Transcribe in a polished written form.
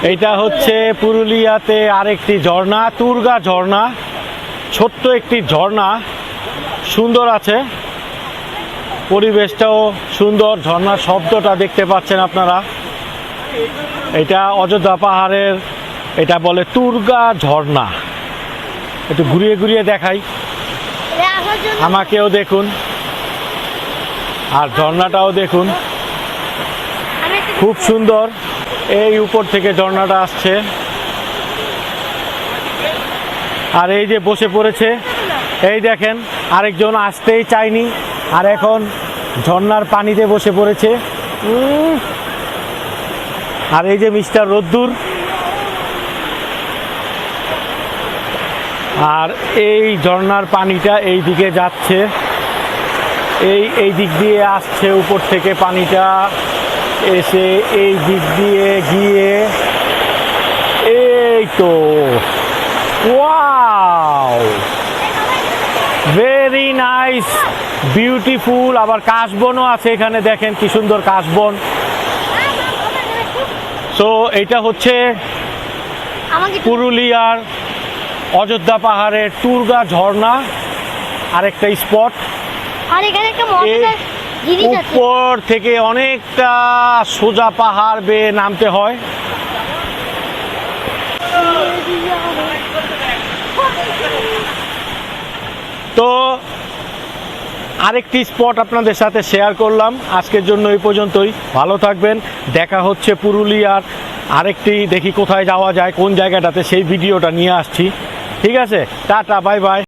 এটা হচ্ছে পুরুলিয়াতে আরেকটি ঝর্ণা, তুরগা ঝর্ণা। ছোট্ট একটি ঝর্ণা, সুন্দর আছে, পরিবেশটাও সুন্দর। ঝর্ণার শব্দটা দেখতে পাচ্ছেন আপনারা। এটা অযোধ্যা পাহাড়ের, এটা বলে তুরগা ঝর্ণা। একটু ঘুরিয়ে ঘুরিয়ে দেখাই, আমাকেও দেখুন আর ঝর্ণাটাও দেখুন, খুব সুন্দর। এই উপর থেকে ঝর্ণাটা আসছে, আর এই যে বসে পড়েছে, এই দেখেন আরেকজন আসতেই চায়নি, আর এখন ঝর্ণার পানিতে বসে পড়েছে। আর এই যে মিস্টার রোদ্দুর, আর এই ঝর্ণার পানিটা এই দিকে যাচ্ছে, এই দিক দিয়ে আসছে, উপর থেকে পানিটা এসে এই দিক দিয়ে গিয়ে এই তো, ওয়াও, ভেরি নাইস, বিউটিফুল। আবার কাশবনও আছে এখানে, দেখেন কি সুন্দর কাশবন। সো এটা হচ্ছে পুরুলিয়ার অযোধ্যা পাহাড়ের তুরগা ঝর্ণা, আরেকটা স্পট। আর এখানে একটা মজাদার জিনিস আছে, উপর থেকে অনেকটা সোজা পাহাড় বেয়ে নামতে হয়। তো আরেকটি স্পট আপনাদের সাথে শেয়ার করলাম। আজকের জন্য এই পর্যন্তই। ভালো থাকবেন, দেখা হচ্ছে পুরুলিয়ার আরেকটি, দেখি কোথায় যাওয়া যায়, কোন জায়গাটাতে, সেই ভিডিওটা নিয়ে আসছি। ঠিক আছে, টাটা, বাই বাই।